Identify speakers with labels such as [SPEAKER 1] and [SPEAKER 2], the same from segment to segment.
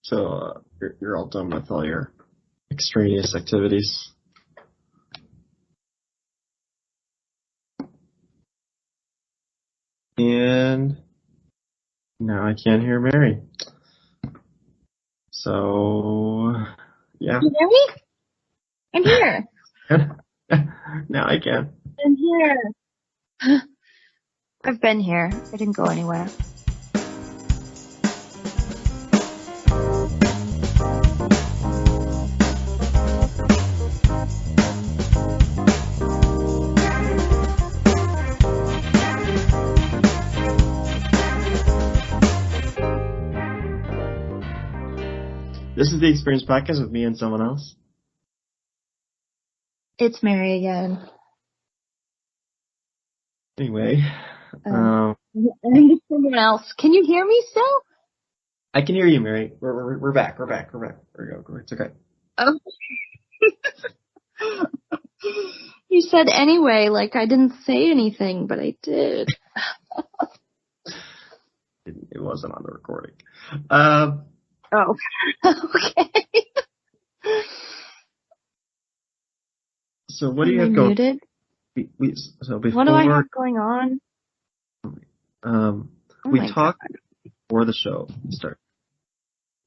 [SPEAKER 1] So you're all done with all your extraneous activities. And now I can't hear Mary. So, yeah.
[SPEAKER 2] Can you hear me? I'm here.
[SPEAKER 1] Now I can.
[SPEAKER 2] I'm here. I've been here. I didn't go anywhere.
[SPEAKER 1] This is the Experience Podcast with me and someone else.
[SPEAKER 2] It's Mary again.
[SPEAKER 1] Anyway.
[SPEAKER 2] I'm just someone else. Can you hear me still?
[SPEAKER 1] I can hear you, Mary. We're back. We're back. There we go. It's okay.
[SPEAKER 2] Oh. You said anyway, like I didn't say anything, but I did.
[SPEAKER 1] It wasn't on the recording.
[SPEAKER 2] Oh. Okay.
[SPEAKER 1] So what do you have going?
[SPEAKER 2] Muted?
[SPEAKER 1] So before,
[SPEAKER 2] what do I have going on?
[SPEAKER 1] We talked before the show started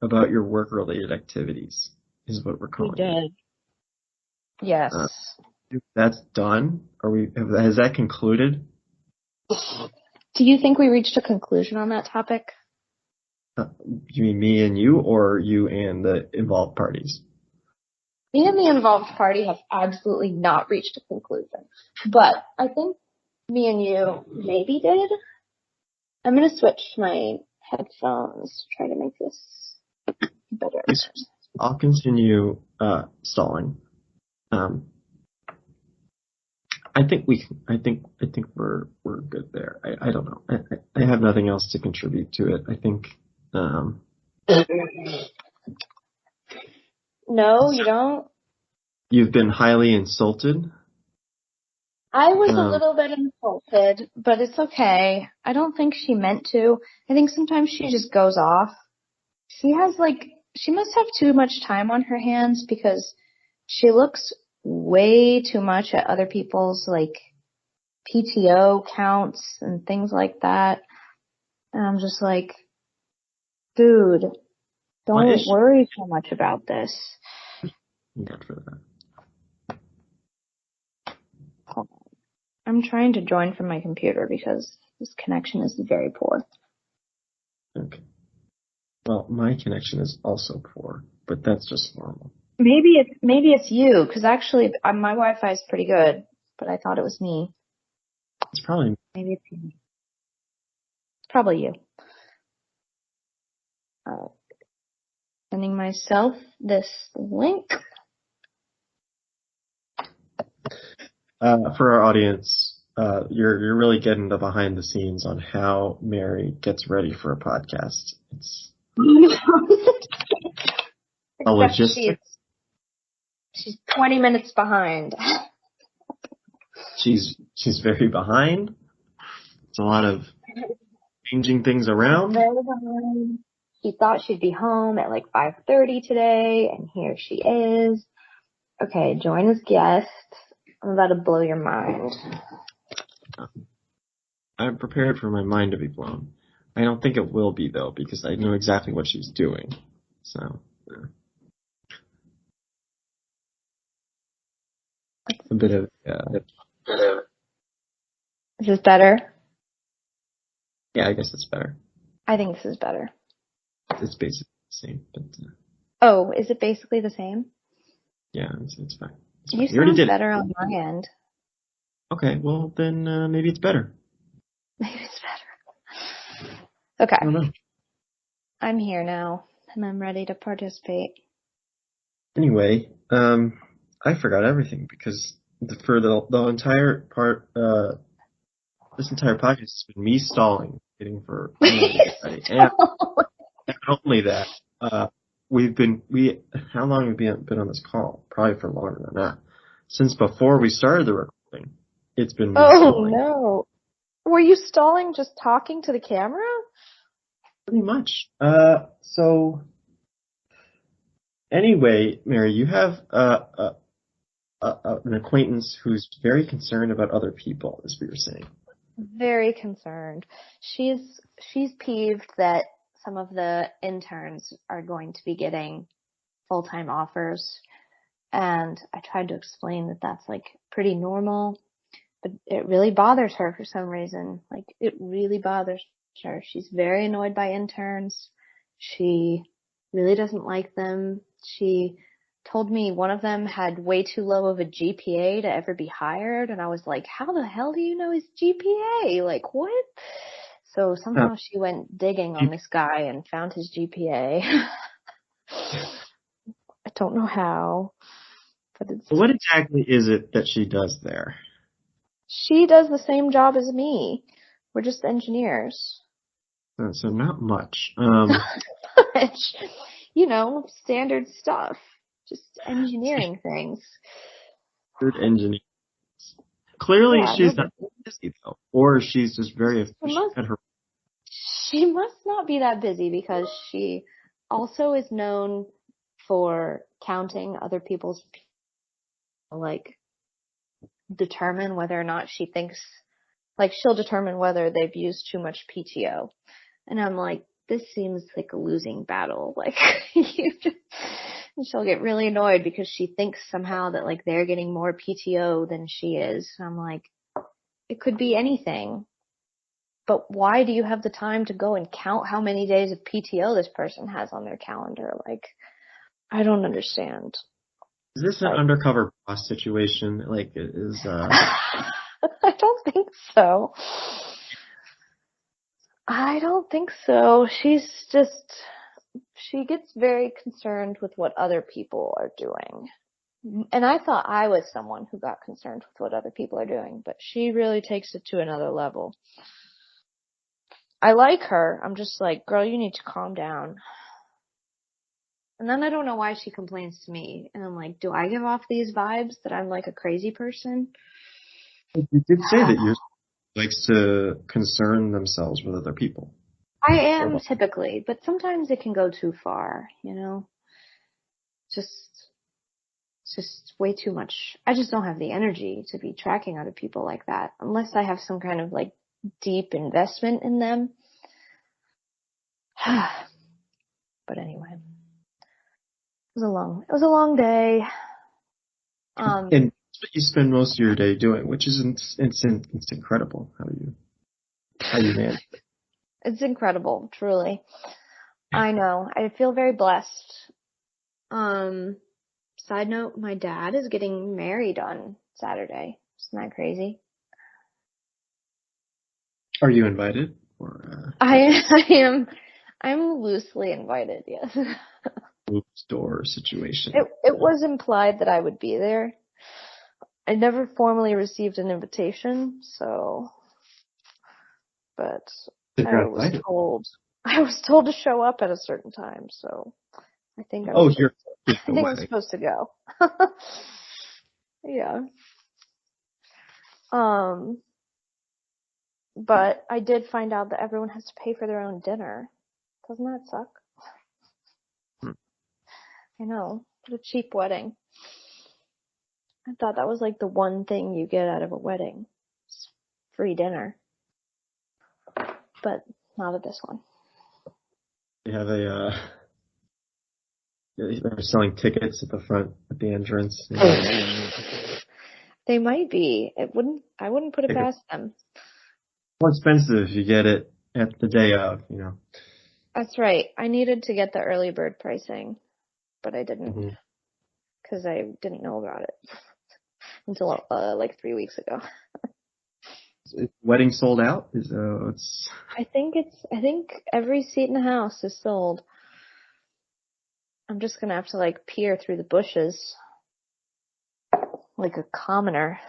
[SPEAKER 1] about your work-related activities, is what we're calling it.
[SPEAKER 2] We did. Yes.
[SPEAKER 1] That's done? Has that concluded?
[SPEAKER 2] Do you think we reached a conclusion on that topic?
[SPEAKER 1] You mean me and you, or you and the involved parties?
[SPEAKER 2] Me and the involved party have absolutely not reached a conclusion. But I think me and you maybe did. I'm going to switch my headphones, try to make this better.
[SPEAKER 1] I'll continue stalling. I think we're good there. I don't know. I have nothing else to contribute to it. I think.
[SPEAKER 2] No, you don't?
[SPEAKER 1] You've been highly insulted.
[SPEAKER 2] I was a little bit insulted, but it's okay. I don't think she meant to. I think sometimes she just goes off. She must have too much time on her hands because she looks way too much at other people's, PTO counts and things like that. And I'm just like, dude, don't worry so much about this.
[SPEAKER 1] Not for that.
[SPEAKER 2] Hold on. I'm trying to join from my computer because this connection is very poor.
[SPEAKER 1] Okay. Well, my connection is also poor, but that's just normal.
[SPEAKER 2] Maybe it's you, because actually my Wi-Fi is pretty good, but I thought it was me.
[SPEAKER 1] It's probably
[SPEAKER 2] maybe it's you. It's probably you. Sending myself this link.
[SPEAKER 1] For our audience, you're really getting the behind the scenes on how Mary gets ready for a podcast. It's a logistics.
[SPEAKER 2] She's 20 minutes behind.
[SPEAKER 1] She's very behind. It's a lot of changing things around.
[SPEAKER 2] Very behind. She thought she'd be home at 5:30 today, and here she is. Okay, join as guest. I'm about to blow your mind.
[SPEAKER 1] I'm prepared for my mind to be blown. I don't think it will be, though, because I know exactly what she's doing. So, a bit of...
[SPEAKER 2] Is this better?
[SPEAKER 1] Yeah, I guess it's better.
[SPEAKER 2] I think this is better.
[SPEAKER 1] It's basically the same, but...
[SPEAKER 2] Oh, is it basically the same?
[SPEAKER 1] Yeah, it's fine.
[SPEAKER 2] You sound better on my end.
[SPEAKER 1] Okay, well, then maybe it's better.
[SPEAKER 2] Maybe it's better. Okay.
[SPEAKER 1] I don't know.
[SPEAKER 2] I'm here now, and I'm ready to participate.
[SPEAKER 1] Anyway, I forgot everything because for the entire part, this entire podcast has been me stalling, waiting for Emily to get ready. And not only that, how long have we been on this call? Probably for longer than that. Since before we started the recording, it's been me stalling.
[SPEAKER 2] Oh, no. Were you stalling just talking to the camera?
[SPEAKER 1] Pretty much. So Anyway, Mary, you have an acquaintance who's very concerned about other people, is what you're saying.
[SPEAKER 2] Very concerned. She's peeved that some of the interns are going to be getting full-time offers. And I tried to explain that that's like pretty normal, but it really bothers her for some reason. Like it really bothers her. She's very annoyed by interns. She really doesn't like them. She told me one of them had way too low of a GPA to ever be hired. And I was like, how the hell do you know his GPA? Like what? So
[SPEAKER 1] Uh,
[SPEAKER 2] somehow she went digging on this guy and found his GPA. I don't know how, but
[SPEAKER 1] what exactly is it that she does there?
[SPEAKER 2] she does the same job as me. We're just engineers.
[SPEAKER 1] So not much.
[SPEAKER 2] You know, standard stuff. Just engineering things.
[SPEAKER 1] Good engineer. Clearly,
[SPEAKER 2] Yeah,
[SPEAKER 1] she's not busy though, or she's just very efficient at her.
[SPEAKER 2] she must not be that busy because she also is known for counting other people's, like, determine whether or not she thinks, like, she'll determine whether they've used too much PTO. And I'm like, this seems like a losing battle. Like, and she'll get really annoyed because she thinks somehow that like they're getting more PTO than she is. And I'm like, it could be anything. But why do you have the time to go and count how many days of PTO this person has on their calendar? Like, I don't understand.
[SPEAKER 1] Is this an
[SPEAKER 2] Like,
[SPEAKER 1] undercover boss situation? Like, is
[SPEAKER 2] I don't think so. I don't think so. She gets very concerned with what other people are doing. And I thought I was someone who got concerned with what other people are doing, but she really takes it to another level. I like her. I'm just like, girl, you need to calm down. And then I don't know why she complains to me. And I'm like, do I give off these vibes that I'm like a crazy person?
[SPEAKER 1] you did say that you likes to concern themselves with other people.
[SPEAKER 2] I am typically, but sometimes it can go too far, you know? Just, it's just way too much. I just don't have the energy to be tracking other people like that unless I have some kind of like deep investment in them. But anyway, it was a long day.
[SPEAKER 1] And that's what you spend most of your day doing, which is it's incredible how you manage.
[SPEAKER 2] It's incredible, truly. I know. I feel very blessed. Side note, my dad is getting married on Saturday. Isn't that crazy?
[SPEAKER 1] Are you invited or
[SPEAKER 2] I'm loosely invited, yes.
[SPEAKER 1] store situation?
[SPEAKER 2] It was implied that I would be there. I never formally received an invitation, but I
[SPEAKER 1] You're
[SPEAKER 2] was
[SPEAKER 1] invited.
[SPEAKER 2] told to show up at a certain time, so I think
[SPEAKER 1] Oh, you're
[SPEAKER 2] I
[SPEAKER 1] at the
[SPEAKER 2] think I'm
[SPEAKER 1] wedding.
[SPEAKER 2] supposed to go. Yeah. But I did find out that everyone has to pay for their own dinner. Doesn't that suck?
[SPEAKER 1] Hmm.
[SPEAKER 2] I know. What a cheap wedding. I thought that was like the one thing you get out of a wedding. It's free dinner. But not at this one.
[SPEAKER 1] They have they're selling tickets at the front at the entrance. You know.
[SPEAKER 2] They might be. I wouldn't put it
[SPEAKER 1] Tickets
[SPEAKER 2] past them.
[SPEAKER 1] more expensive if you get it at the day of. You know.
[SPEAKER 2] That's right. I needed to get the early bird pricing, but I didn't
[SPEAKER 1] Mm-hmm.
[SPEAKER 2] because I didn't know about it until like 3 weeks ago.
[SPEAKER 1] Wedding sold out? It's
[SPEAKER 2] I think every seat in the house is sold. I'm just gonna have to like peer through the bushes like a commoner.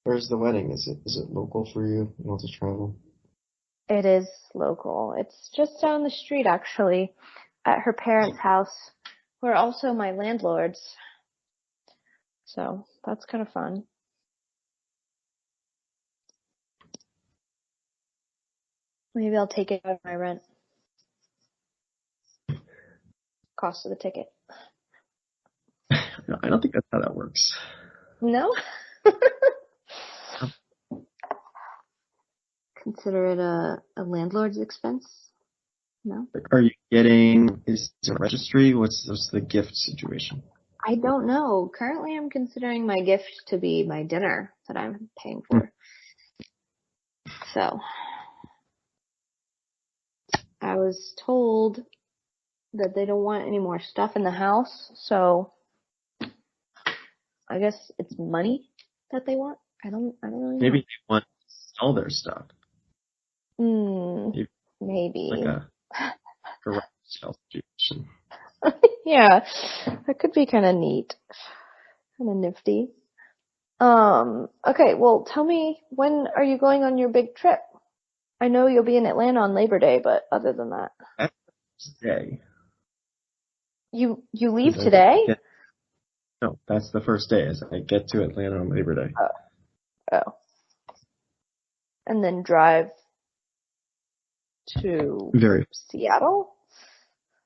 [SPEAKER 1] where's the wedding? Is it local for you? You want to travel?
[SPEAKER 2] It is local. It's just down the street actually, at her parents' house, who are also my landlords. So that's kind of fun. Maybe I'll take it out of my rent. cost of the ticket.
[SPEAKER 1] No, I don't think that's how that works.
[SPEAKER 2] No? Consider it a landlord's expense? No?
[SPEAKER 1] Like, are you getting, is it a registry? What's the gift situation?
[SPEAKER 2] I don't know. Currently, I'm considering my gift to be my dinner that I'm paying for. So, I was told that they don't want any more stuff in the house, so I guess it's money that they want. I don't really know.
[SPEAKER 1] Maybe they want to sell their stuff.
[SPEAKER 2] Maybe.
[SPEAKER 1] Like a garage sale situation.
[SPEAKER 2] Yeah, that could be kind of neat. Kind of nifty. Okay, well, tell me, when are you going on your big trip? I know you'll be in Atlanta on Labor Day, but other than that.
[SPEAKER 1] That's today.
[SPEAKER 2] You leave today?
[SPEAKER 1] No, that's the first day, as I get to Atlanta on Labor Day.
[SPEAKER 2] Oh. And then drive to Seattle?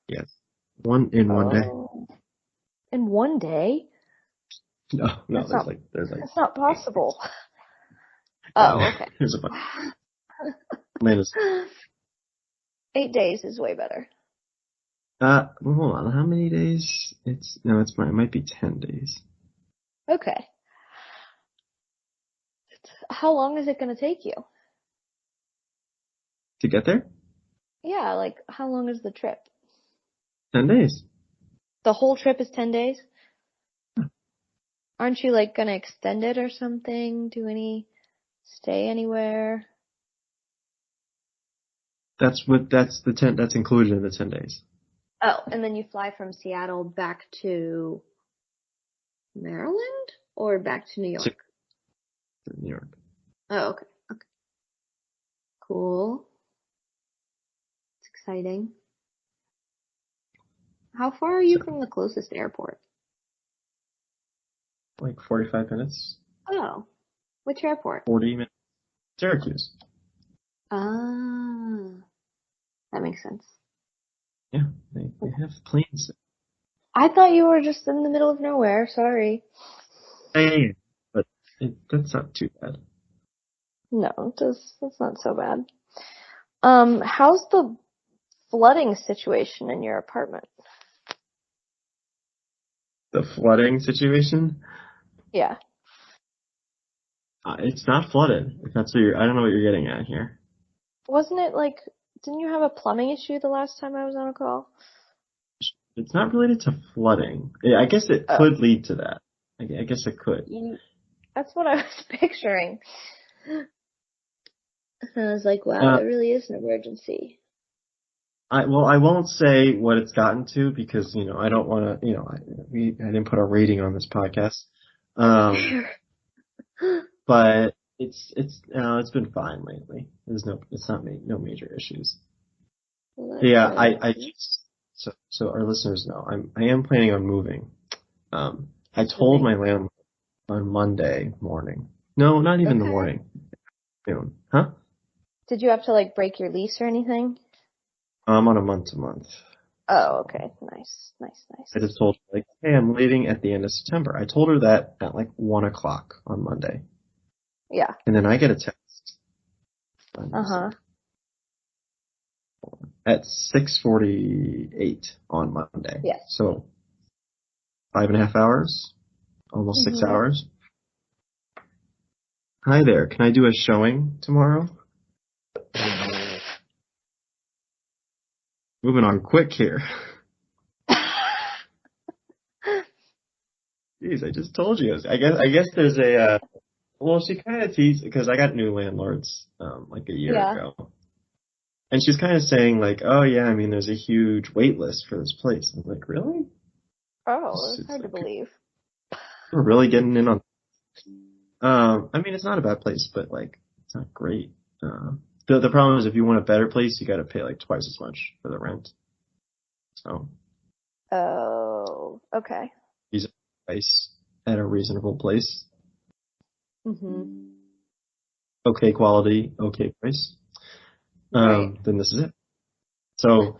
[SPEAKER 1] Yes. One day.
[SPEAKER 2] In one day?
[SPEAKER 1] No, there's
[SPEAKER 2] that's not possible. Oh, okay.
[SPEAKER 1] There's a bunch. Atlanta's
[SPEAKER 2] 8 days is way better.
[SPEAKER 1] well, hold on. How many days? It might be 10 days.
[SPEAKER 2] Okay. How long is it going to take you?
[SPEAKER 1] To get there?
[SPEAKER 2] Yeah, like, how long is the trip?
[SPEAKER 1] 10 days.
[SPEAKER 2] The whole trip is 10 days? Aren't you, like, gonna extend it or something? Stay anywhere?
[SPEAKER 1] That's included in the 10 days.
[SPEAKER 2] Oh, and then you fly from Seattle back to Maryland? Or back to New York?
[SPEAKER 1] To New York.
[SPEAKER 2] Oh, okay. Cool. It's exciting. How far are you from the closest airport?
[SPEAKER 1] Like 45 minutes.
[SPEAKER 2] Oh. Which airport?
[SPEAKER 1] 40 minutes. Syracuse.
[SPEAKER 2] Ah. That makes sense.
[SPEAKER 1] Yeah, they have planes.
[SPEAKER 2] I thought you were just in the middle of nowhere. Sorry.
[SPEAKER 1] Hey, but that's not too bad.
[SPEAKER 2] No, that's not so bad. How's the flooding situation in your apartment?
[SPEAKER 1] The flooding situation?
[SPEAKER 2] Yeah.
[SPEAKER 1] It's not flooded. If that's I don't know what you're getting at here.
[SPEAKER 2] Wasn't it didn't you have a plumbing issue the last time I was on a call?
[SPEAKER 1] It's not related to flooding. I guess it could lead to that. I guess it could.
[SPEAKER 2] That's what I was picturing. And I was like, wow, that really is an emergency.
[SPEAKER 1] I won't say what it's gotten to because, I don't want to, I didn't put a rating on this podcast. But it's been fine lately. No major issues.
[SPEAKER 2] Well,
[SPEAKER 1] yeah, so our listeners know, I am planning on moving. I told my landlord on Monday morning. No, not even the morning. Noon. Huh?
[SPEAKER 2] Did you have to break your lease or anything?
[SPEAKER 1] I'm on a month-to-month.
[SPEAKER 2] Oh, okay. Nice.
[SPEAKER 1] I just told her, hey, I'm leaving at the end of September. I told her that at 1 o'clock on Monday.
[SPEAKER 2] Yeah.
[SPEAKER 1] And then I get a text. At 6:48 on Monday.
[SPEAKER 2] Yes.
[SPEAKER 1] So 5.5 hours, almost 6 hours. Hi there. Can I do a showing tomorrow? Moving on quick here. Jeez, I just told you. I guess there's a. Well, she kind of teased because I got new landlords a year ago, and she's kind of saying oh yeah, I mean there's a huge wait list for this place. I'm like, really?
[SPEAKER 2] Oh, it's hard to believe.
[SPEAKER 1] We're really getting in on. I mean it's not a bad place, but it's not great. The problem is if you want a better place, you got to pay twice as much for the rent. So.
[SPEAKER 2] Oh, okay.
[SPEAKER 1] He's a price at a reasonable place. Okay quality, okay price.
[SPEAKER 2] Right.
[SPEAKER 1] Then this is it. So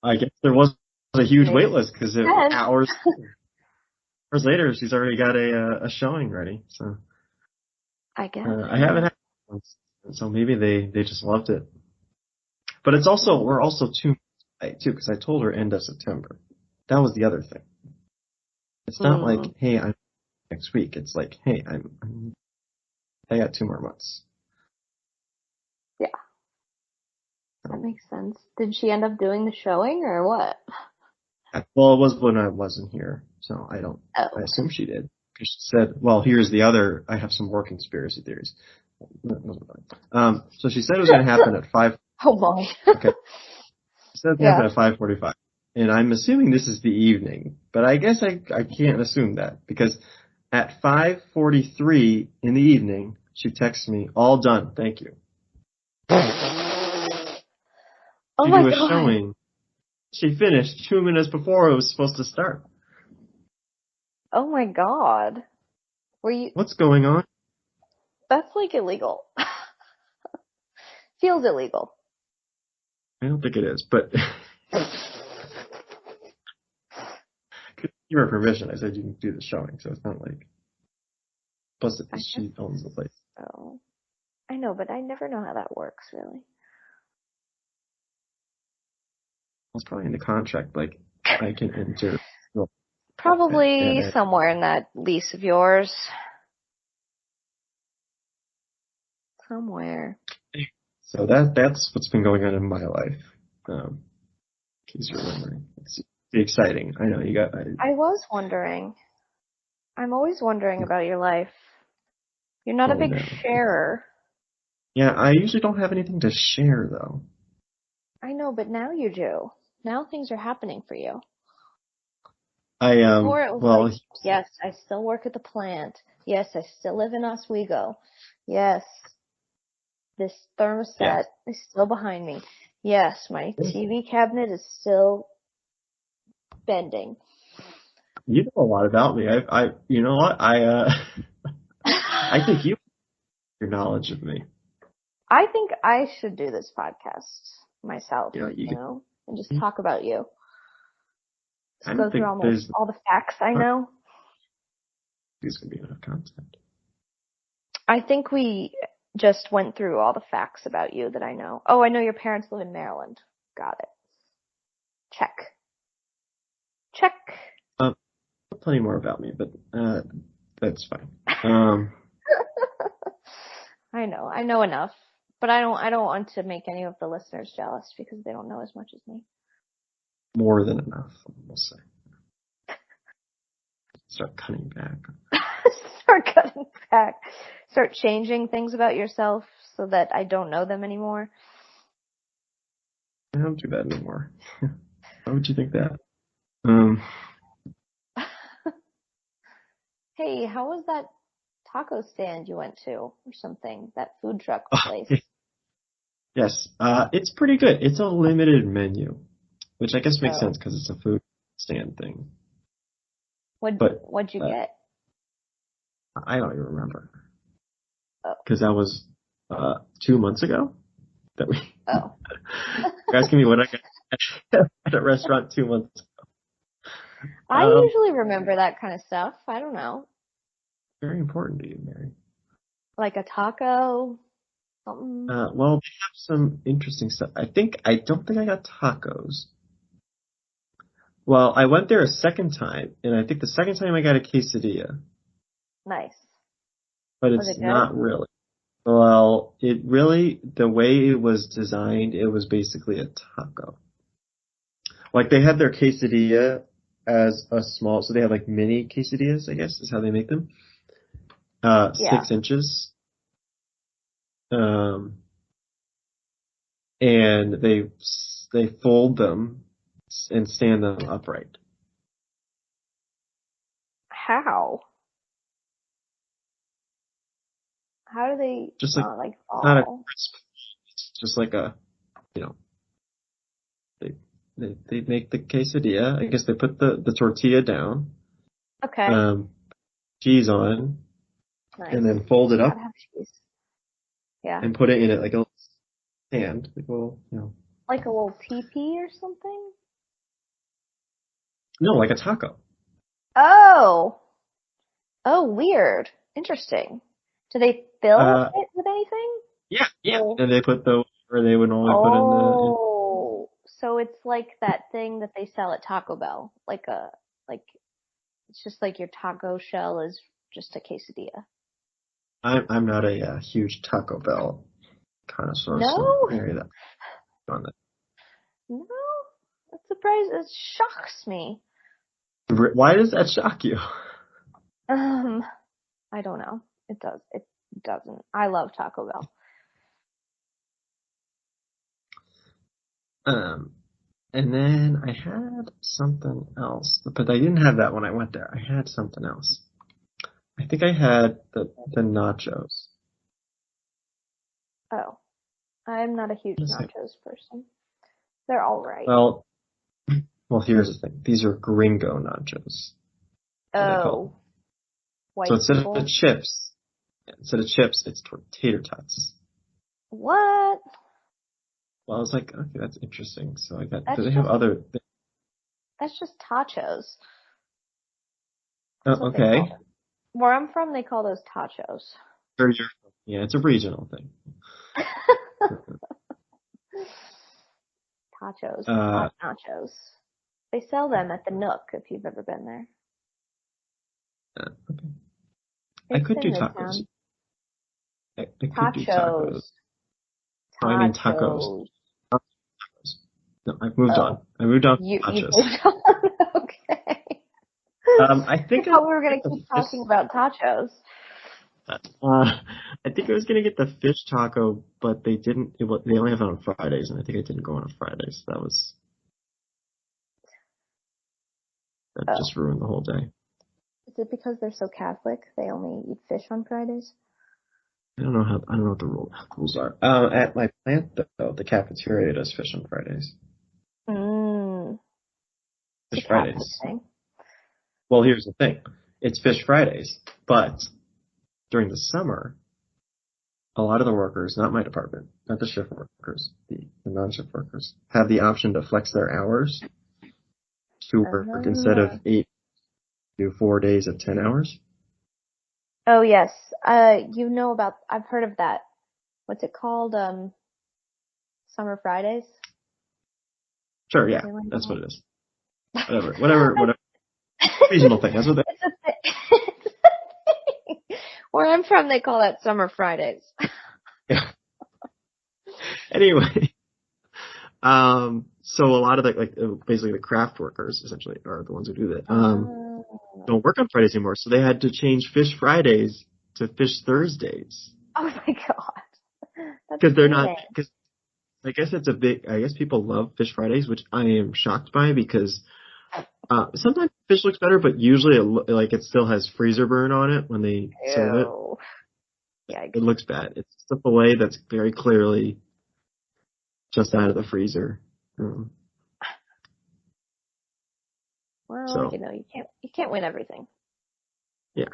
[SPEAKER 1] I guess there was was a huge
[SPEAKER 2] Makes
[SPEAKER 1] wait list because
[SPEAKER 2] sense.
[SPEAKER 1] hours later, she's already got a showing ready. So
[SPEAKER 2] I guess.
[SPEAKER 1] I haven't had one, so maybe they just loved it. But we're also 2 months late too, because I told her end of September. That was the other thing. It's not like, hey, I'm next week. It's like, hey, I got 2 more months.
[SPEAKER 2] Yeah. That makes sense. Did she end up doing the showing or what?
[SPEAKER 1] Well, it was when I wasn't here, so I assume she did. Because she said, well, I have some more conspiracy theories. So she said it was going to happen at 5.
[SPEAKER 2] Oh boy.
[SPEAKER 1] Okay. She said it was going to happen at 5:45. And I'm assuming this is the evening, but I guess I can't assume that because at 5:43 in the evening, she texts me, all done, thank you.
[SPEAKER 2] Oh
[SPEAKER 1] To
[SPEAKER 2] my
[SPEAKER 1] do a
[SPEAKER 2] God.
[SPEAKER 1] showing. She finished 2 minutes before it was supposed to start.
[SPEAKER 2] Oh my God.
[SPEAKER 1] What's going on?
[SPEAKER 2] That's like illegal. Feels illegal.
[SPEAKER 1] I don't think it is, but give her permission. I said you can do the showing, so it's not like. Plus, she owns the place.
[SPEAKER 2] Oh, I know, but I never know how that works, really.
[SPEAKER 1] It's probably in the contract, like I can enter.
[SPEAKER 2] Probably somewhere in that lease of yours. Somewhere.
[SPEAKER 1] So that's what's been going on in my life. In case you're wondering, it's exciting. I know you got.
[SPEAKER 2] I was wondering. I'm always wondering about your life. You're not a big sharer.
[SPEAKER 1] Yeah, I usually don't have anything to share though.
[SPEAKER 2] I know, but now you do. Now things are happening for you.
[SPEAKER 1] Before
[SPEAKER 2] it was like, yes, I still work at the plant. Yes, I still live in Oswego. Yes, this thermostat is still behind me. Yes, my TV cabinet is still bending.
[SPEAKER 1] You know a lot about me. You know what? I think your knowledge of me.
[SPEAKER 2] I think I should do this podcast myself,
[SPEAKER 1] You know,
[SPEAKER 2] and just talk about you.
[SPEAKER 1] Just go through
[SPEAKER 2] all the facts I know.
[SPEAKER 1] There's gonna be enough content.
[SPEAKER 2] I think we just went through all the facts about you that I know. Oh, I know your parents live in Maryland. Got it. Check.
[SPEAKER 1] Plenty more about me, but that's fine.
[SPEAKER 2] I know enough, but I don't want to make any of the listeners jealous because they don't know as much as me.
[SPEAKER 1] More than enough, we'll say. Start cutting back.
[SPEAKER 2] Start changing things about yourself so that I don't know them anymore.
[SPEAKER 1] I don't do that anymore. Why would you think that?
[SPEAKER 2] Hey, how was that taco stand you went to or something? That food truck place?
[SPEAKER 1] Yes, it's pretty good. It's a limited menu, which I guess makes sense because it's a food stand thing. What'd
[SPEAKER 2] you get?
[SPEAKER 1] I don't even remember. Because that was 2 months ago that we.
[SPEAKER 2] Oh.
[SPEAKER 1] You're asking me what I got at a restaurant 2 months ago.
[SPEAKER 2] I usually remember that kind of stuff. I don't know.
[SPEAKER 1] Very important to you, Mary.
[SPEAKER 2] Like a taco, something.
[SPEAKER 1] Well, they have some interesting stuff. I don't think I got tacos. Well, I went there a second time, and I think the second time I got a quesadilla.
[SPEAKER 2] Nice.
[SPEAKER 1] But it's not really. Well, the way it was designed, it was basically a taco. Like they had their quesadilla as a small, so they have like mini quesadillas, I guess is how they make them. 6 inches. And they fold them and stand them upright.
[SPEAKER 2] How? How do they
[SPEAKER 1] just
[SPEAKER 2] not like fall?
[SPEAKER 1] Not a crisp. It's just like they make the quesadilla. I guess they put the tortilla down.
[SPEAKER 2] Okay.
[SPEAKER 1] Cheese on. Nice. And then fold it up.
[SPEAKER 2] Have cheese. Yeah.
[SPEAKER 1] And put it in it like a little stand, like a little,
[SPEAKER 2] Like a little teepee or something?
[SPEAKER 1] No, like a taco.
[SPEAKER 2] Oh. Oh, weird. Interesting. Do they fill
[SPEAKER 1] Uh,
[SPEAKER 2] it with anything?
[SPEAKER 1] yeah.
[SPEAKER 2] Or
[SPEAKER 1] And they put the where they would normally put in the.
[SPEAKER 2] oh, so it's like that thing that they sell at Taco Bell, like it's just like your taco shell is just a quesadilla.
[SPEAKER 1] I'm not a huge Taco Bell connoisseur, so
[SPEAKER 2] No,
[SPEAKER 1] maybe that on that.
[SPEAKER 2] no, that's surprising. It shocks me.
[SPEAKER 1] Why does that shock you?
[SPEAKER 2] Um, I don't know. It does. It doesn't. I love Taco Bell.
[SPEAKER 1] Um, and then I had something else, but I didn't have that when I went there. I had something else. I think I had the nachos.
[SPEAKER 2] Oh, I'm not a huge
[SPEAKER 1] What is it?
[SPEAKER 2] nachos person. They're all right.
[SPEAKER 1] Well, here's the thing. These are gringo nachos, what I call them.
[SPEAKER 2] Oh,
[SPEAKER 1] So
[SPEAKER 2] white
[SPEAKER 1] instead
[SPEAKER 2] people.
[SPEAKER 1] of chips, it's tater tots.
[SPEAKER 2] What?
[SPEAKER 1] Well, I was like, okay, that's interesting. So I got, do
[SPEAKER 2] That's
[SPEAKER 1] they have
[SPEAKER 2] just
[SPEAKER 1] other?
[SPEAKER 2] that's just tachos. That's
[SPEAKER 1] Oh,
[SPEAKER 2] what they call
[SPEAKER 1] okay.
[SPEAKER 2] them. Where I'm from, they call those tachos.
[SPEAKER 1] Yeah, it's a regional thing.
[SPEAKER 2] Tachos,
[SPEAKER 1] Uh,
[SPEAKER 2] hot nachos. They sell them at the Nook if you've ever been there.
[SPEAKER 1] okay. I
[SPEAKER 2] It's
[SPEAKER 1] could
[SPEAKER 2] in
[SPEAKER 1] do tacos.
[SPEAKER 2] Midtown.
[SPEAKER 1] I could do tacos.
[SPEAKER 2] Tachos.
[SPEAKER 1] No, I mean tacos.
[SPEAKER 2] Tachos.
[SPEAKER 1] Tacos. No, I've moved on.
[SPEAKER 2] Oh,
[SPEAKER 1] I moved on to
[SPEAKER 2] you've
[SPEAKER 1] nachos.
[SPEAKER 2] moved on. Okay.
[SPEAKER 1] I
[SPEAKER 2] I
[SPEAKER 1] think I
[SPEAKER 2] thought we were gonna
[SPEAKER 1] get the
[SPEAKER 2] keep
[SPEAKER 1] fish.
[SPEAKER 2] talking about tachos.
[SPEAKER 1] I think I was gonna get the fish taco, but they didn't. They only have it on Fridays, and I think I didn't go on Fridays. That
[SPEAKER 2] Oh,
[SPEAKER 1] just ruined the whole day.
[SPEAKER 2] is it because they're so Catholic? They only eat fish on Fridays?
[SPEAKER 1] I don't know what the rules are. At my plant though, the cafeteria does fish on Fridays.
[SPEAKER 2] Mmm. It's
[SPEAKER 1] Fish
[SPEAKER 2] a Catholic
[SPEAKER 1] Fridays.
[SPEAKER 2] thing.
[SPEAKER 1] Well, here's the thing. It's Fish Fridays, but during the summer, a lot of the workers, not my department, not the shift workers, the non-shift workers, have the option to flex their hours to work instead of
[SPEAKER 2] Ah.
[SPEAKER 1] 8, do 4 days of 10 hours.
[SPEAKER 2] Oh yes. I've heard of that. What's it called? Summer Fridays?
[SPEAKER 1] Sure, yeah,
[SPEAKER 2] Something like
[SPEAKER 1] that's what it is.
[SPEAKER 2] that.
[SPEAKER 1] Whatever. Regional thing. That's what they.
[SPEAKER 2] It's a thing. Where I'm from, they call that Summer Fridays.
[SPEAKER 1] Yeah. Anyway, so a lot of basically the craft workers essentially are the ones who do that.
[SPEAKER 2] Oh.
[SPEAKER 1] Don't work on Fridays anymore, so they had to change Fish Fridays to Fish Thursdays
[SPEAKER 2] Oh my god. That's
[SPEAKER 1] because they're not.
[SPEAKER 2] cheating.
[SPEAKER 1] Because I guess it's a big. I guess people love Fish Fridays, which I am shocked by because sometimes fish looks better, but usually it still has freezer burn on it when they serve it.
[SPEAKER 2] Ew. Yikes.
[SPEAKER 1] It looks bad. It's just a fillet that's very clearly just out of the freezer.
[SPEAKER 2] Well,
[SPEAKER 1] So
[SPEAKER 2] you can't win everything.
[SPEAKER 1] yeah.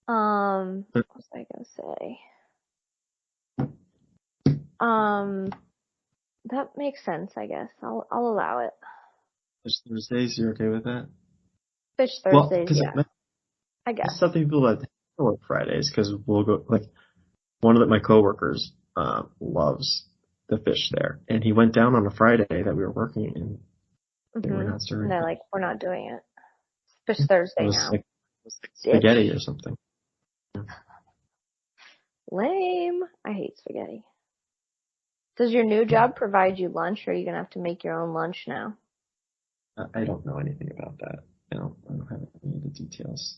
[SPEAKER 2] What was I gonna say? That makes sense, I guess. I'll allow it.
[SPEAKER 1] Fish Thursdays, you're okay with that?
[SPEAKER 2] Fish
[SPEAKER 1] Well,
[SPEAKER 2] Thursdays,
[SPEAKER 1] because
[SPEAKER 2] yeah, I
[SPEAKER 1] there's
[SPEAKER 2] guess.
[SPEAKER 1] some people that work Fridays because we'll go one of my coworkers loves the fish there, and he went down on a Friday that we were working, and they were not
[SPEAKER 2] And
[SPEAKER 1] serving
[SPEAKER 2] they're
[SPEAKER 1] fish.
[SPEAKER 2] like, we're not doing it. Fish
[SPEAKER 1] It
[SPEAKER 2] Thursday
[SPEAKER 1] was
[SPEAKER 2] now.
[SPEAKER 1] like
[SPEAKER 2] Ditch.
[SPEAKER 1] spaghetti or something.
[SPEAKER 2] Lame. I hate spaghetti. Does your new job provide you lunch, or are you gonna have to make your own lunch now?
[SPEAKER 1] I don't know anything about that. I don't have any of the details.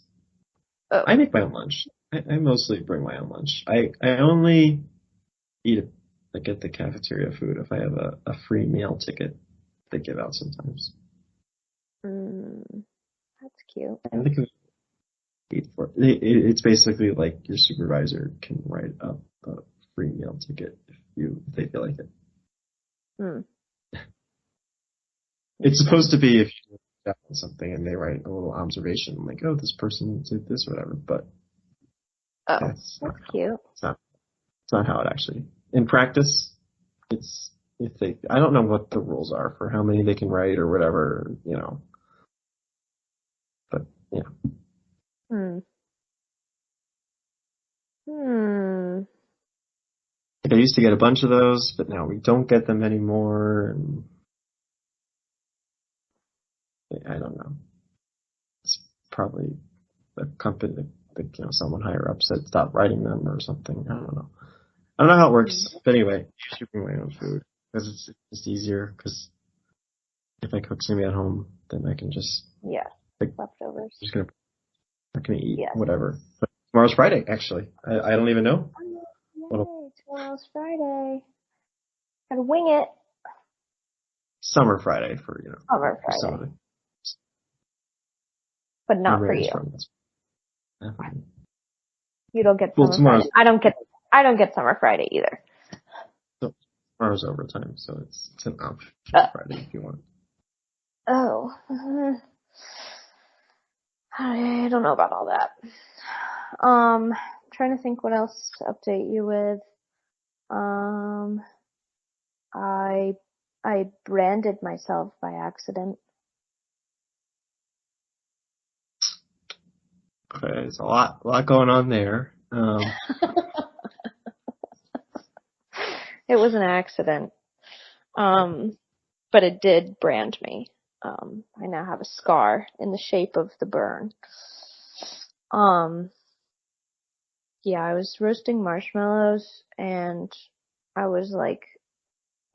[SPEAKER 2] Oh.
[SPEAKER 1] I make my own lunch. I mostly bring my own lunch. I only eat at the cafeteria food if I have a free meal ticket they give out sometimes.
[SPEAKER 2] That's cute.
[SPEAKER 1] I think it's basically like your supervisor can write up a free meal ticket if they feel like it.
[SPEAKER 2] Hmm.
[SPEAKER 1] It's supposed to be if you do something and they write a little observation like, oh, this person did this or whatever, but
[SPEAKER 2] Oh,
[SPEAKER 1] that's
[SPEAKER 2] that's cute.
[SPEAKER 1] it's not how it actually. In practice, it's if they, I don't know what the rules are for how many they can write or whatever, but yeah.
[SPEAKER 3] Hmm. Hmm.
[SPEAKER 1] Like I used to get a bunch of those, but now we don't get them anymore, and I don't know. It's probably the company, someone higher up said stop writing them or something. I don't know. I don't know how it works, but anyway, I usually bring my own food because it's just easier. Because if I cook something at home, then I can just
[SPEAKER 3] Leftovers.
[SPEAKER 1] not gonna eat
[SPEAKER 3] Yes.
[SPEAKER 1] whatever. But tomorrow's Friday, actually. I don't even know.
[SPEAKER 3] Yay, tomorrow's Friday. Gotta wing it.
[SPEAKER 1] Summer Friday for
[SPEAKER 3] Summer
[SPEAKER 1] for some of
[SPEAKER 3] Friday.
[SPEAKER 1] the
[SPEAKER 3] But not for
[SPEAKER 1] Mary's
[SPEAKER 3] you.
[SPEAKER 1] friends.
[SPEAKER 3] You don't get
[SPEAKER 1] Well,
[SPEAKER 3] Summer Friday. I don't get Summer Friday either.
[SPEAKER 1] So tomorrow's overtime, so it's an option Friday if you want.
[SPEAKER 3] Oh. I don't know about all that. Trying to think what else to update you with. I branded myself by accident.
[SPEAKER 1] Okay, there's a lot going on there.
[SPEAKER 3] It was an accident. But it did brand me. I now have a scar in the shape of the burn. Yeah, I was roasting marshmallows and I was like,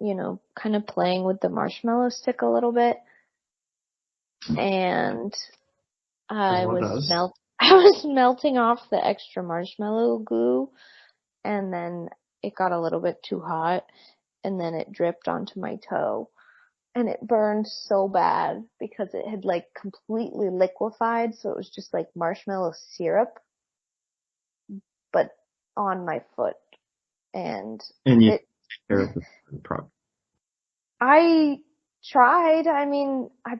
[SPEAKER 3] kind of playing with the marshmallow stick a little bit. And I was melting off the extra marshmallow glue, and then it got a little bit too hot, and then it dripped onto my toe. And it burned so bad because it had like completely liquefied, so it was just like marshmallow syrup, but on my foot. And
[SPEAKER 1] you take care of the problem.
[SPEAKER 3] I tried. I mean, I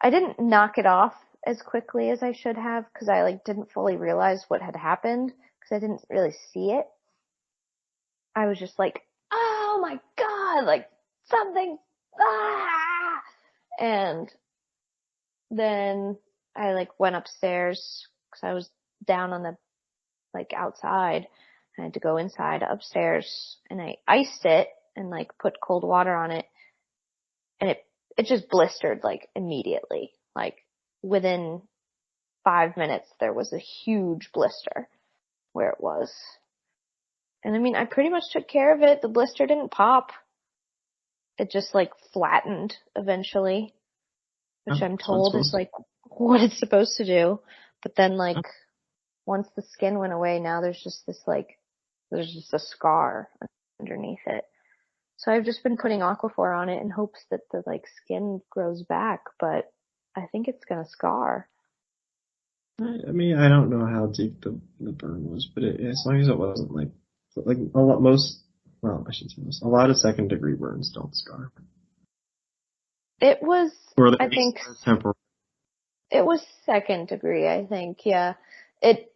[SPEAKER 3] didn't knock it off as quickly as I should have because I like didn't fully realize what had happened because I didn't really see it. I was just like, oh my God, like something, ah! And then I like went upstairs because I was down on the like outside. I had to go inside upstairs and I iced it and like put cold water on it, and it just blistered like immediately. Like within 5 minutes there was a huge blister where it was. And I mean, I pretty much took care of it. The blister didn't pop. It just like flattened eventually, which I'm told is like what it's supposed to do. But then like once the skin went away, now there's just a scar underneath it. So I've just been putting Aquaphor on it in hopes that the like skin grows back, but I think it's gonna scar.
[SPEAKER 1] I mean, I don't know how deep the burn was, but as long as it wasn't like a lot, I should say most, a lot of second degree burns don't scar.
[SPEAKER 3] It was, I think,
[SPEAKER 1] temporary.
[SPEAKER 3] It was second degree, I think, yeah. It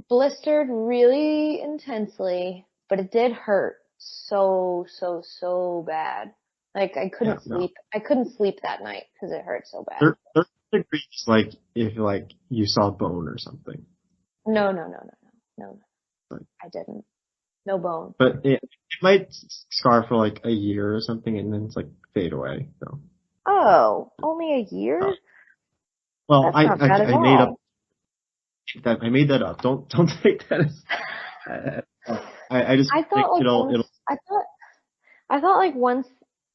[SPEAKER 3] blistered really intensely, but it did hurt so bad. Like I couldn't sleep. I couldn't sleep that night because it hurt so bad.
[SPEAKER 1] Third degree is like if like you saw bone or something.
[SPEAKER 3] No. I didn't. No bone.
[SPEAKER 1] But it might scar for like a year or something, and then it's like fade away. So.
[SPEAKER 3] Oh, only a year?
[SPEAKER 1] Oh. Well, I made that up. Don't take that as. I just
[SPEAKER 3] I thought like I thought like once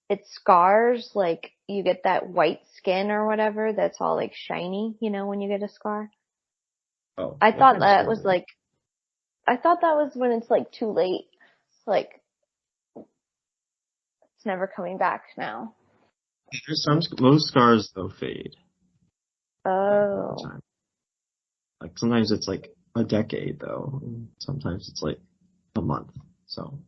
[SPEAKER 3] it scars, like you get that white skin or whatever that's all like shiny, when you get a scar.
[SPEAKER 1] Oh.
[SPEAKER 3] I thought that was when it's like too late. Like it's never coming back now.
[SPEAKER 1] There's most scars though fade.
[SPEAKER 3] Oh.
[SPEAKER 1] Like sometimes it's like a decade though. Sometimes it's like a month. So.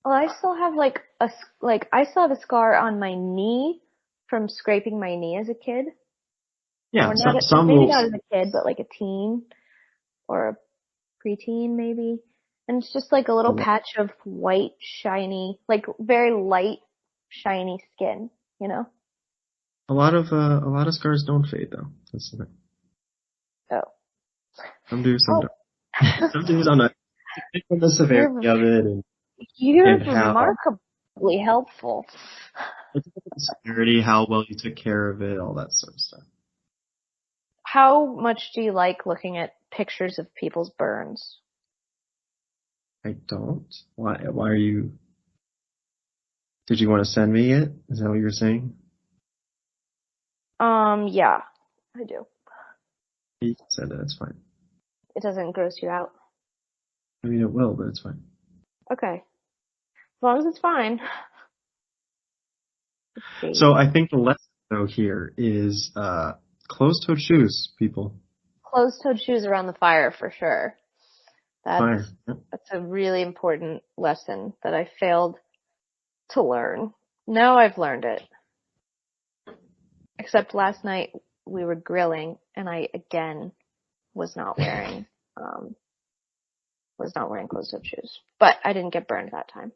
[SPEAKER 3] Well, I still have I still have a scar on my knee from scraping my knee as a kid.
[SPEAKER 1] Yeah,
[SPEAKER 3] maybe not as a kid, but like a teen or a preteen maybe. And it's just like a little
[SPEAKER 1] A lot,
[SPEAKER 3] patch of white, shiny, like very light, shiny skin, you know?
[SPEAKER 1] a lot of scars don't fade though. That's the thing.
[SPEAKER 3] Oh.
[SPEAKER 1] Some do, some
[SPEAKER 3] Oh.
[SPEAKER 1] don't. Some do, some don't. Depending on the severity of it
[SPEAKER 3] You're
[SPEAKER 1] and how
[SPEAKER 3] remarkably helpful.
[SPEAKER 1] it's the severity, how well you took care of it, all that sort of stuff.
[SPEAKER 3] How much do you like looking at pictures of people's burns?
[SPEAKER 1] I don't. Why are you? Did you want to send me it? Is that what you're saying?
[SPEAKER 3] Yeah, I do.
[SPEAKER 1] You can send it. It's fine.
[SPEAKER 3] It doesn't gross you out.
[SPEAKER 1] I mean, it will, but it's fine.
[SPEAKER 3] Okay. As long as it's fine. Let's see.
[SPEAKER 1] So I think the lesson though here is closed-toed shoes, people.
[SPEAKER 3] Closed-toed shoes around the fire for sure.
[SPEAKER 1] Fire. Yep.
[SPEAKER 3] That's a really important lesson that I failed to learn. Now I've learned it. Except last night we were grilling and I again was not wearing closed-toed shoes. But I didn't get burned that time.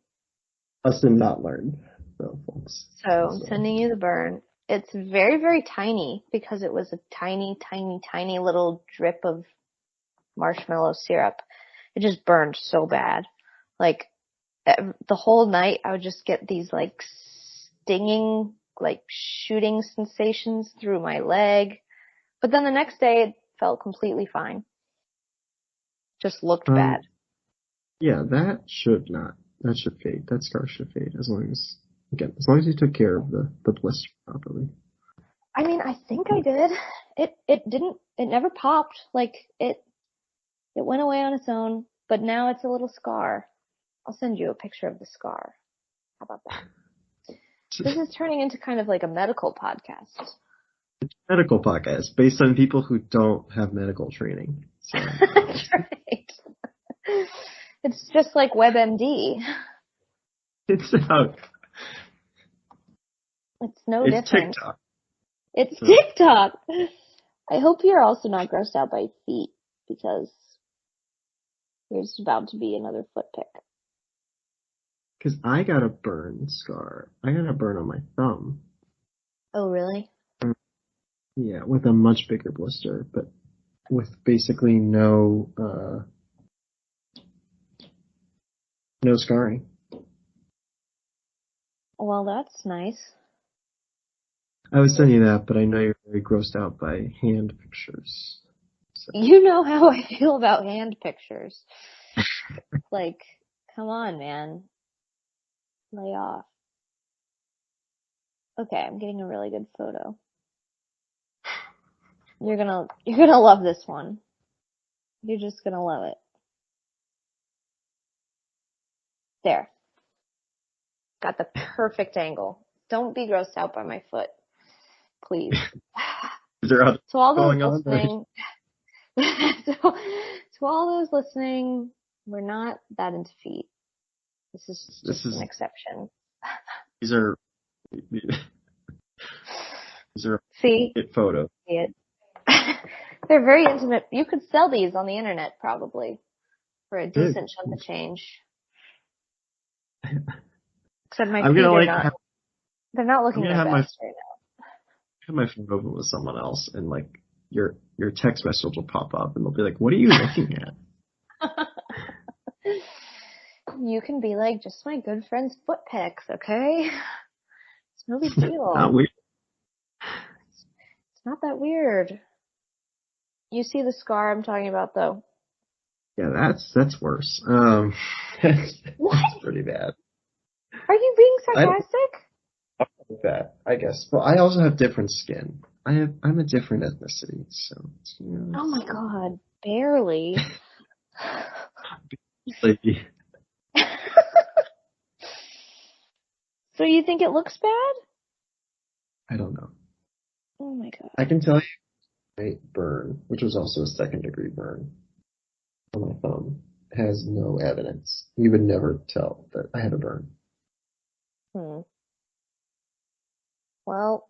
[SPEAKER 1] Lesson not learned, though, folks.
[SPEAKER 3] So I'm sending you the burn. It's very, very tiny because it was a tiny, tiny, tiny little drip of marshmallow syrup. It just burned so bad. Like the whole night I would just get these like stinging, like shooting sensations through my leg. But then the next day it felt completely fine. Just looked bad.
[SPEAKER 1] Yeah, that should fade. That scar should fade as long as you took care of the blister properly.
[SPEAKER 3] I mean, I think I did. It never popped. Like it went away on its own, but now it's a little scar. I'll send you a picture of the scar. How about that? This is turning into kind of like a medical podcast.
[SPEAKER 1] Medical podcast based on people who don't have medical training. So.
[SPEAKER 3] That's right. It's just like WebMD.
[SPEAKER 1] It's out.
[SPEAKER 3] It's no
[SPEAKER 1] It's
[SPEAKER 3] different.
[SPEAKER 1] TikTok.
[SPEAKER 3] It's TikTok. I hope you're also not grossed out by feet because there's about to be another foot pick.
[SPEAKER 1] Because I got a burn scar. I got a burn on my thumb.
[SPEAKER 3] Oh, really?
[SPEAKER 1] Yeah, with a much bigger blister, but with basically no scarring.
[SPEAKER 3] Well, that's nice.
[SPEAKER 1] I was sending you that, but I know you're very grossed out by hand pictures. So.
[SPEAKER 3] You know how I feel about hand pictures. Like, come on, man. Lay off. Okay, I'm getting a really good photo. You're gonna love this one. You're just gonna love it. There. Got the perfect angle. Don't be grossed out by my foot. Please.
[SPEAKER 1] Is there other
[SPEAKER 3] to all those
[SPEAKER 1] going on?
[SPEAKER 3] listening, to all those listening, we're not that into feet. This is just an exception.
[SPEAKER 1] These are
[SPEAKER 3] See?
[SPEAKER 1] photos.
[SPEAKER 3] See it. They're very intimate. You could sell these on the internet probably for a decent chunk of change. Except my feet are not. They're not looking their best right now.
[SPEAKER 1] Have my phone open with someone else, and like your text message will pop up, and they'll be like, "What are you looking at?"
[SPEAKER 3] You can be like, just my good friend's foot pics, okay? It's no big deal.
[SPEAKER 1] Not weird.
[SPEAKER 3] It's not that weird. You see the scar I'm talking about, though?
[SPEAKER 1] Yeah, that's worse. That's pretty bad.
[SPEAKER 3] Are you being sarcastic?
[SPEAKER 1] Like that, I guess. But I also have different skin. I'm a different ethnicity, so. You know,
[SPEAKER 3] oh my god, barely. So you think it looks bad?
[SPEAKER 1] I don't know.
[SPEAKER 3] Oh my god.
[SPEAKER 1] I can tell you my burn, which was also a second-degree burn on my thumb, has no evidence. You would never tell that I had a burn.
[SPEAKER 3] Well,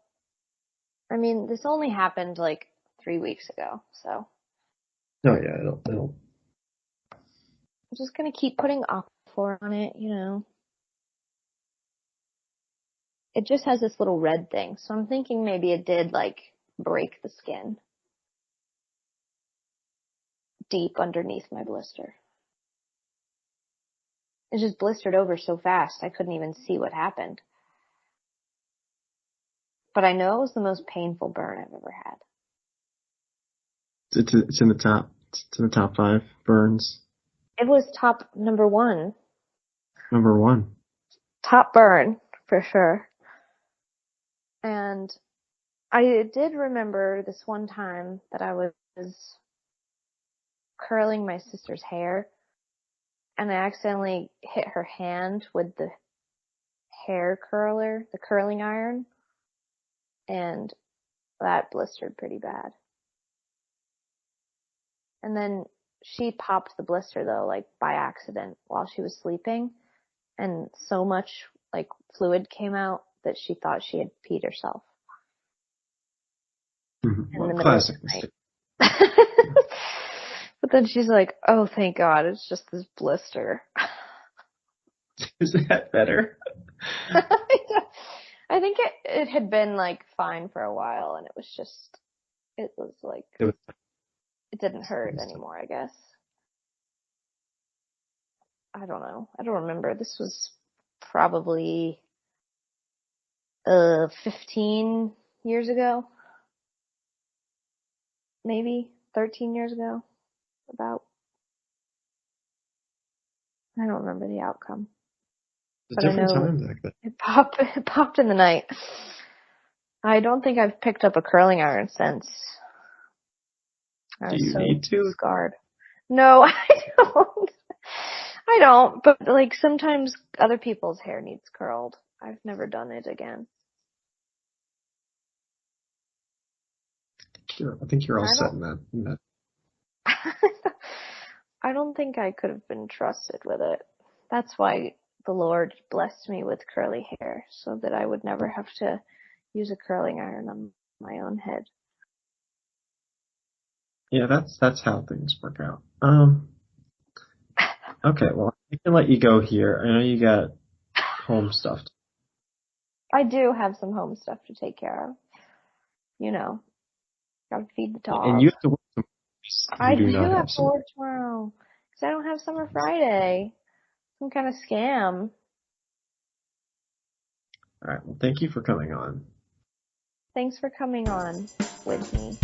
[SPEAKER 3] I mean, this only happened like 3 weeks ago, so.
[SPEAKER 1] Oh yeah, I don't.
[SPEAKER 3] I'm just gonna keep putting Aquaphor on it, you know. It just has this little red thing, so I'm thinking maybe it did, like, break the skin deep underneath my blister. It just blistered over so fast I couldn't even see what happened. But I know it was the most painful burn I've ever had.
[SPEAKER 1] It's in the top. It's in the top 5 burns.
[SPEAKER 3] It was top number 1.
[SPEAKER 1] Number 1.
[SPEAKER 3] Top burn, for sure. And I did remember this one time that I was curling my sister's hair, and I accidentally hit her hand with the hair curler, the curling iron, and that blistered pretty bad. And then she popped the blister though, like by accident while she was sleeping, and so much like fluid came out that she thought she had peed herself.
[SPEAKER 1] Mm-hmm.
[SPEAKER 3] In the middle
[SPEAKER 1] Classic
[SPEAKER 3] of the
[SPEAKER 1] mistake.
[SPEAKER 3] night. But then she's like, oh, thank God, it's just this blister.
[SPEAKER 1] Is that better?
[SPEAKER 3] I think it had been like fine for a while, and it was like, it didn't hurt anymore, I guess. I don't know. I don't remember. This was probably 15 years ago. Maybe 13 years ago. About. I don't remember the outcome.
[SPEAKER 1] It's
[SPEAKER 3] But
[SPEAKER 1] a
[SPEAKER 3] I
[SPEAKER 1] different
[SPEAKER 3] know
[SPEAKER 1] time back then.
[SPEAKER 3] it popped in the night. I don't think I've picked up a curling iron since. I
[SPEAKER 1] Do
[SPEAKER 3] was
[SPEAKER 1] you
[SPEAKER 3] so
[SPEAKER 1] need to?
[SPEAKER 3] scarred. No, I don't. I don't, but like sometimes other people's hair needs curled. I've never done it again.
[SPEAKER 1] I think you're all set in that.
[SPEAKER 3] I don't think I could have been trusted with it. That's why the Lord blessed me with curly hair, so that I would never have to use a curling iron on my own head.
[SPEAKER 1] Yeah, that's how things work out. Okay, well, I can let you go here. I know you got home stuff.
[SPEAKER 3] I do have some home stuff to take care of. You know, gotta feed the dog.
[SPEAKER 1] And you have to work tomorrow.
[SPEAKER 3] I
[SPEAKER 1] You do
[SPEAKER 3] do
[SPEAKER 1] not
[SPEAKER 3] have
[SPEAKER 1] have
[SPEAKER 3] to
[SPEAKER 1] some.
[SPEAKER 3] work tomorrow, because I don't have Summer Friday. Some kind of scam.
[SPEAKER 1] All right. Well, thank you for coming on.
[SPEAKER 3] Thanks for coming on with me.